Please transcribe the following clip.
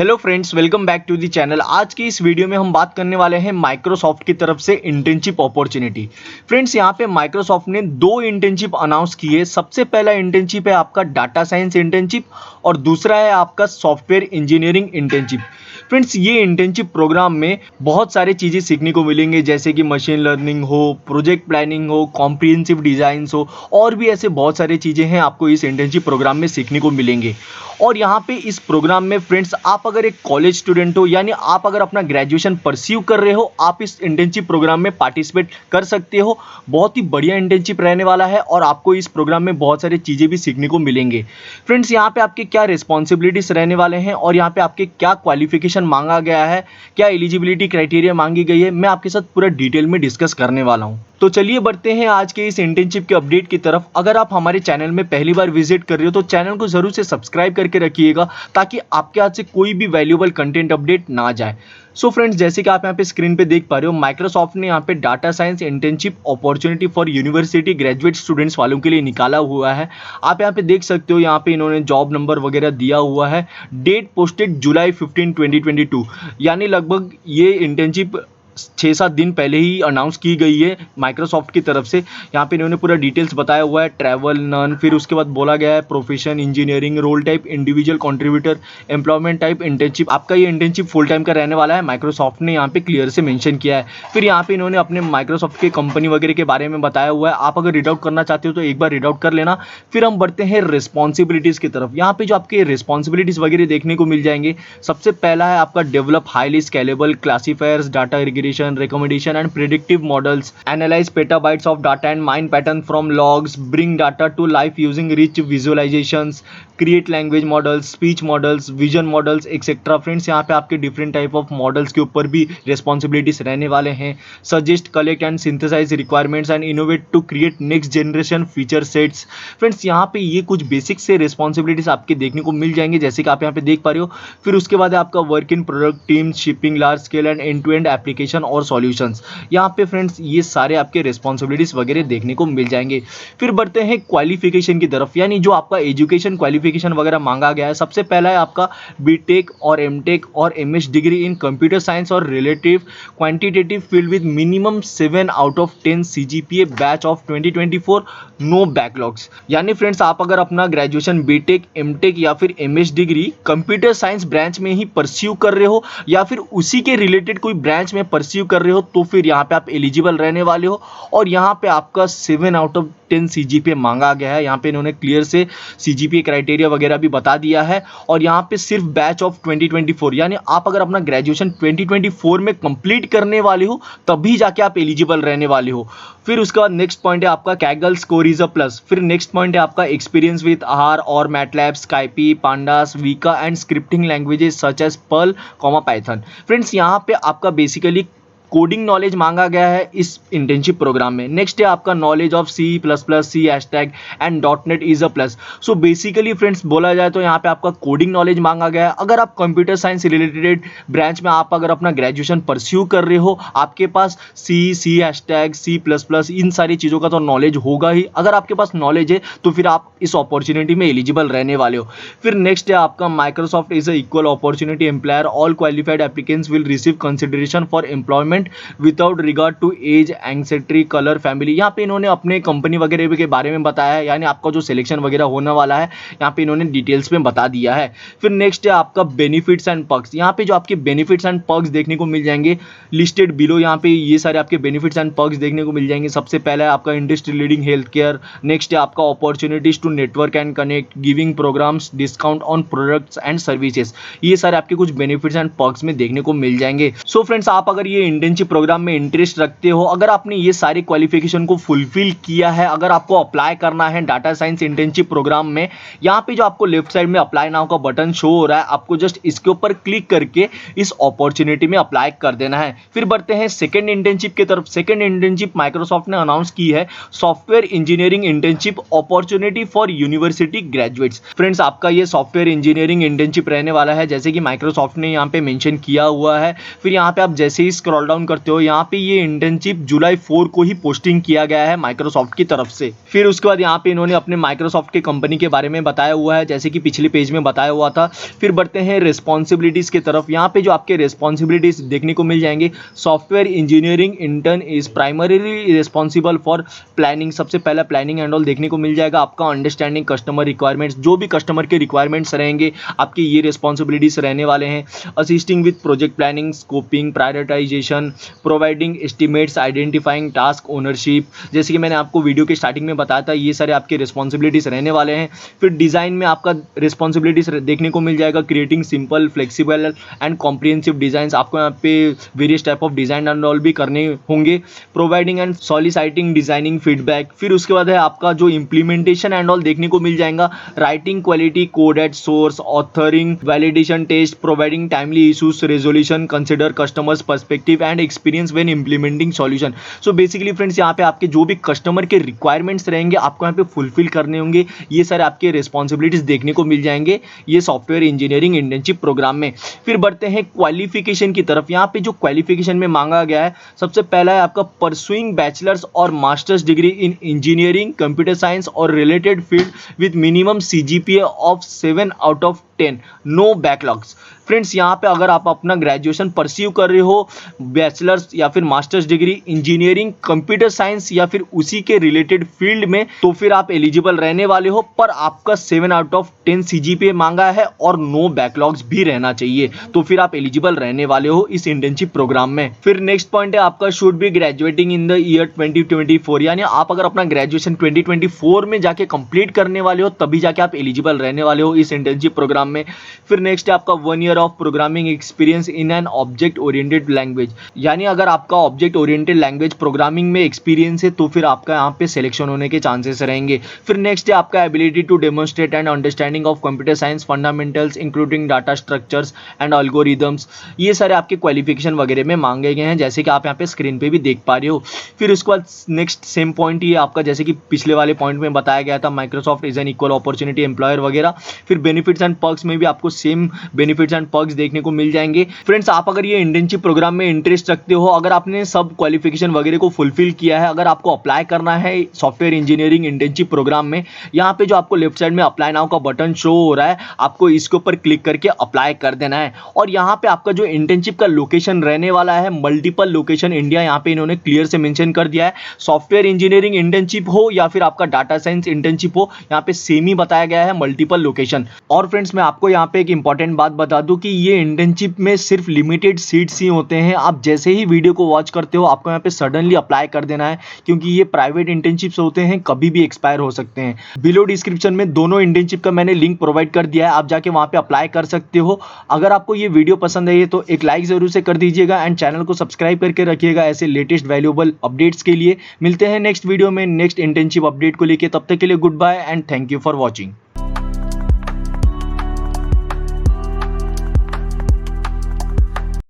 Hello friends, welcome back to the channel. आज की इस वीडियो में हम बात करने वाले हैं माइक्रोसॉफ्ट की तरफ से इंटर्नशिप अपॉर्चुनिटी। फ्रेंड्स, यहाँ पे माइक्रोसॉफ्ट ने दो इंटर्नशिप अनाउंस की है। सबसे पहला इंटर्नशिप है आपका डाटा साइंस इंटर्नशिप और दूसरा है आपका सॉफ्टवेयर इंजीनियरिंग इंटर्नशिप। फ्रेंड्स, ये इंटर्नशिप प्रोग्राम में बहुत सारी चीज़ें सीखने को मिलेंगे, जैसे कि मशीन लर्निंग हो, प्रोजेक्ट प्लानिंग हो, कॉम्प्रिहेंसिव डिज़ाइंस हो, और भी ऐसे बहुत सारी चीज़ें हैं आपको इस इंटर्नशिप प्रोग्राम में सीखने को मिलेंगे। और यहाँ पे इस प्रोग्राम में फ्रेंड्स, आप अगर एक कॉलेज स्टूडेंट हो, यानी आप अगर अपना ग्रेजुएशन परस्यू कर रहे हो, आप इस इंटर्नशिप प्रोग्राम में पार्टिसिपेट कर सकते हो। बहुत ही बढ़िया इंटर्नशिप रहने वाला है और आपको इस प्रोग्राम में बहुत सारी चीज़ें भी सीखने को मिलेंगे। फ्रेंड्स, यहाँ पे आपके क्या रिस्पॉन्सिबिलिटीज रहने वाले हैं और यहाँ पे आपके क्या क्वालिफिकेशन मांगा गया है, क्या एलिजिबिलिटी क्राइटेरिया मांगी गई है, मैं आपके साथ पूरा डिटेल में डिस्कस करने वाला हूँ। तो चलिए बढ़ते हैं आज के इस इंटर्नशिप के अपडेट की तरफ। अगर आप हमारे चैनल में पहली बार विजिट कर रहे हो तो चैनल को जरूर से सब्सक्राइब करके रखिएगा, ताकि आपके हाथ से कोई भी वैल्यूएबल कंटेंट अपडेट ना जाए। सो फ्रेंड्स, जैसे कि आप यहाँ पे स्क्रीन पे देख पा रहे हो, माइक्रोसॉफ्ट ने यहाँ पे data science internship opportunity for university graduate students वालों के लिए निकाला हुआ है। आप यहाँ पे देख सकते हो, यहाँ पे इन्होंने जॉब नंबर वगैरह दिया हुआ है। डेट पोस्टेड जुलाई 15, 2022, यानी लगभग ये इंटर्नशिप 6-7 दिन पहले ही अनाउंस की गई है माइक्रोसॉफ्ट की तरफ से। यहाँ पे इन्होंने पूरा डिटेल्स बताया हुआ है, ट्रैवल नन, फिर उसके बाद बोला गया है profession engineering, role type individual contributor, employment type internship. आपका ये इंटर्नशिप फुल टाइम का रहने वाला है, माइक्रोसॉफ्ट ने यहाँ पे क्लियर से मेंशन किया है। फिर यहाँ पे इन्होंने अपने माइक्रोसॉफ्ट के कंपनी वगैरह के बारे में बताया हुआ है। आप अगर रीड आउट करना चाहते हो तो एक बार रीड आउट कर लेना। फिर हम बढ़ते हैं रिस्पॉन्सिबिलिटीज की तरफ। यहाँ पे जो आपके रिस्पॉन्सिबिलिटीज वगैरह देखने को मिल जाएंगे, सबसे पहला है आपका develop highly scalable classifiers, data aggregation, recommendation and predictive models, analyze petabytes of data and mine pattern from logs, bring data to life using rich visualizations, create language models, speech models, vision models, etc. Friends, यहाँ पे आपके different type of models के ऊपर भी responsibilities रहने वाले हैं। Suggest, collect and synthesise requirements and innovate to create next generation feature sets. Friends, यहाँ पे ये कुछ बेसिक से रिस्पॉन्सिबिलिटीज आपके देखने को मिल जाएंगे, जैसे कि आप यहाँ पे देख पा रहे हो। फिर उसके बाद आपका work in product team, shipping, large scale and end to end application और सॉल्यूशंस। यहाँ पे फ्रेंड्स ये सारे आपके रिस्पॉन्सिबिलिटीज वगैरह देखने को मिल जाएंगे। फिर बढ़ते हैं क्वालिफिकेशन की तरफ, यानी जो आपका एजुकेशन क्वालिफिकेशन वगैरह मांगा गया है। सबसे पहला है आपका बीटेक और एमटेक और MS degree in computer science और relative quantitative field with minimum 7 out of 10 CGPA batch of 2024, no backlogs. यानी फ्रेंड्स, आप अगर अपना ग्रेजुएशन बीटेक, एमटेक या फिर MS degree computer science branch में ही परस्यू कर रहे हो या फिर उसी के रिलेटेड कोई ब्रांच में परस्यू कर रहे हो, तो फिर यहाँ पे आप एलिजिबल रहने वाले हो। और यहाँ पे आपका 7 आउट ऑफ 10 सीजीपीए मांगा गया है। यहाँ पे इन्होंने क्लियर से सीजीपीए क्राइटेरिया वगैरह भी बता दिया है। और यहाँ पे सिर्फ बैच ऑफ 2024, यानी आप अगर अपना ग्रेजुएशन 2024 में कंप्लीट करने वाले हो तभी जाके आप एलिजिबल रहने वाले हो। फिर उसके बाद नेक्स्ट पॉइंट है आपका Kaggle score is a plus. फिर नेक्स्ट पॉइंट है आपका एक्सपीरियंस विद आर और MATLAB, SciPy, pandas, Weka and scripting languages such as Perl, Python. Friends, यहाँ पे आपका बेसिकली कोडिंग नॉलेज मांगा गया है इस इंटर्नशिप प्रोग्राम में। नेक्स्ट है आपका knowledge of C plus plus, C hashtag and dot net is a plus. So basically friends, बोला जाए तो यहाँ पे आपका कोडिंग नॉलेज मांगा गया है। अगर आप कंप्यूटर साइंस रिलेटेड ब्रांच में आप अगर अपना ग्रेजुएशन परस्यू कर रहे हो, आपके पास सी हैशटैग, सी प्लस प्लस, इन सारी चीज़ों का तो नॉलेज होगा ही। अगर आपके पास नॉलेज है तो फिर आप इस अपॉर्चुनिटी में एलिजिबल रहने वाले हो। फिर नेक्स्ट है आपका Microsoft is a equal opportunity employer, all qualified applicants will receive consideration for employment without regard to age, ancestry, colour, family. यहाँ पे इन्होंने अपने कंपनी वगैरह के बारे में बताया है, यानी आपका जो सिलेक्शन वगैरह होने वाला है यहाँ पे इन्होंने डिटेल्स में बता दिया है। फिर नेक्स्ट है आपका बेनिफिट्स एंड पर्क्स। यहाँ पे जो आपके बेनिफिट्स एंड पर्क्स देखने को मिल जाएंगे लिस्टेड बिलो। यहाँ पे ये सारे आपके बेनिफिट्स एंड पर्क्स देखने को मिल जाएंगे। सबसे पहला है आपका industry leading health care. Next है आपका opportunities to network and connect, giving programmes, discount on products and services. ये सारे आपके कुछ बेनिफिट्स एंड पर्क्स में देखने को मिल जाएंगे। सो फ्रेंड्स, आप अगर ये इंटर्नशिप प्रोग्राम में इंटरेस्ट रखते हो, अगर आपने ये सारी क्वालिफिकेशन को फुलफिल किया है, अगर आपको अप्लाई करना है डाटा साइंस इंटर्नशिप प्रोग्राम में, यहाँ पे जो आपको लेफ्ट साइड में अप्लाई नाउ का बटन शो हो रहा है, आपको जस्ट इसके ऊपर क्लिक करके इस अपॉर्चुनिटी में अप्लाई कर देना है। फिर बढ़ते हैं सेकंड इंटर्नशिप की तरफ। सेकंड इंटर्नशिप माइक्रोसॉफ्ट ने अनाउंस की है, software engineering internship opportunity for university graduates. Friends, आपका ये सॉफ्टवेयर इंजीनियरिंग इंटर्नशिप रहने वाला है, जैसे कि माइक्रोसॉफ्ट ने यहाँ पे मेंशन किया हुआ है। फिर यहाँ पे आप जैसे ही स्क्रॉल डाउन डाउन करते हो, यहाँ पे ये इंटर्नशिप जुलाई 4 को ही पोस्टिंग किया गया है माइक्रोसॉफ्ट की तरफ से। फिर उसके बाद यहाँ पे इन्होंने अपने माइक्रोसॉफ्ट के कंपनी के बारे में बताया हुआ है, जैसे कि पिछले पेज में बताया हुआ था। फिर बढ़ते हैं रिस्पॉन्सिबिलिटीज़ की तरफ। यहाँ पे जो आपके रिस्पॉन्सिबिलिटीज़ देखने को मिल जाएंगे, software engineering intern is primarily responsible for planning. सबसे पहला प्लानिंग एंड ऑल देखने को मिल जाएगा आपका। अंडरस्टैंडिंग कस्टमर रिक्वायरमेंट्स, जो भी कस्टमर के रिक्वायरमेंट्स रहेंगे आपकी ये रिस्पॉन्सिबिलिटीज रहने वाले हैं। Assisting with project planning, scoping, prioritisation, providing estimates, identifying task ownership, जैसे कि मैंने आपको वीडियो के स्टार्टिंग में बताया था, ये सारे आपके रिस्पॉन्सिबिलिटीज रहने वाले हैं। फिर डिज़ाइन में आपका रिस्पॉन्सिबिलिटीज देखने को मिल जाएगा, creating simple, flexible and comprehensive designs. आपको यहाँ पे various type of design and all भी करने होंगे। Providing and soliciting designing feedback. फिर उसके बाद है आपका जो इम्प्लीमेंटेशन एंड ऑल देखने को मिल जाएगा, writing quality code at source, authoring validation test, providing timely issues resolution, consider customer's perspective and experience when implementing solution. So basically friends, यहाँ पे आपके जो भी कस्टमर के रिक्वायरमेंट्स रहेंगे आपको यहाँ पे फुलफिल करने होंगे। ये सारे आपके रिस्पॉन्सिबिलिटीज देखने को मिल जाएंगे ये सॉफ्टवेयर इंजीनियरिंग इंटर्नशिप प्रोग्राम में। फिर बढ़ते हैं क्वालिफिकेशन की तरफ। यहाँ पे जो क्वालिफिकेशन में मांगा गया है, सबसे पहला है आपका परसुइंग बैचलर्स और masters degree in engineering, computer science और related field with minimum CGPA of 7 out of 10, no backlogs. Friends, यहाँ पे अगर आप अपना ग्रेजुएशन परस्यू कर रहे हो, बैचलर्स या फिर masters degree engineering, computer science या फिर उसी के रिलेटेड फील्ड में, तो फिर आप एलिजिबल रहने वाले हो। पर आपका 7 आउट ऑफ 10 CGPA मांगा है और नो बैकलॉग्स भी रहना चाहिए, तो फिर आप एलिजिबल रहने वाले हो इस इंटर्नशिप प्रोग्राम में। फिर नेक्स्ट पॉइंट है आपका should be graduating in the year 2024, यानी आप अगर अपना ग्रेजुएशन 2024 में जाके कंप्लीट करने वाले हो तभी जाके आप एलिजिबल रहने वाले हो इस इंटर्नशिप प्रोग्राम में। फिर नेक्स्ट है आपका 1 year of programming experience in an object oriented language, यानी अगर आपका ऑब्जेक्ट ओरिएंटेड लैंग्वेज प्रोग्रामिंग में एक्सपीरियंस है तो फिर आपका यहाँ पे सिलेक्शन होने के चांसेस रहेंगे। फिर नेक्स्ट है आपका ability to demonstrate and understanding of computer science fundamentals including data structures and algorithms. ये सारे आपके क्वालिफिकेशन वगैरह में मांगे गए हैं, जैसे कि आप यहाँ पे स्क्रीन पे भी देख पा रहे हो। फिर उसके बाद नेक्स्ट सेम पॉइंट ये आपका, जैसे कि पिछले वाले पॉइंट में बताया गया था, Microsoft is an equal opportunity employer वगैरह। फिर बेनिफिट्स एंड पर्क्स में भी आपको सेम बेनिफिट्स एंड पर्क्स देखने को मिल जाएंगे। फ्रेंड्स, आप अगर ये इंटर्नशिप प्रोग्राम में इंटरेस्ट रखते हो, अगर आपने सब क्वालिफिकेशन वगैरह को फुलफिल किया है, अगर आपको अप्लाई करना है सॉफ्टवेयर इंजीनियरिंग इंटर्नशिप प्रोग्राम में, यहाँ पे जो आपको लेफ्ट साइड में अप्लाई नाउ का बटन शो हो रहा है, आपको इसके ऊपर क्लिक करके अप्लाई कर देना है। और यहाँ पे आपका जो इंटर्नशिप का लोकेशन रहने वाला है, मल्टीपल लोकेशन इंडिया, यहाँ पे इन्होंने क्लियर से मेंशन कर दिया है। सॉफ्टवेयर इंजीनियरिंग इंटर्नशिप हो या फिर आपका डाटा साइंस इंटर्नशिप हो, यहाँ पे सेम ही बताया गया है, मल्टीपल लोकेशन। और फ्रेंड्स, मैं आपको यहाँ पे एक इंपॉर्टेंट बात बता दूं कि ये इंटर्नशिप में सिर्फ लिमिटेड सीट्स ही होते हैं। आप जैसे ही वीडियो को वॉच करते हो आपको यहाँ पे सडनली अप्लाई कर देना है, क्योंकि ये प्राइवेट इंटर्नशिप्स होते हैं, कभी भी एक्सपायर हो सकते हैं। बिलो डिस्क्रिप्शन में दोनों इंटर्नशिप का मैंने लिंक प्रोवाइड कर दिया है, आप जाके वहाँ पे अप्लाई कर सकते हो। अगर आपको ये वीडियो पसंद आई है तो एक लाइक जरूर से कर दीजिएगा एंड चैनल को सब्सक्राइब करके रखिएगा ऐसे लेटेस्ट वैल्यूएबल अपडेट्स के लिए। मिलते हैं नेक्स्ट वीडियो में नेक्स्ट इंटर्नशिप अपडेट को लेकर, तब तक के लिए goodbye and thank you for watching.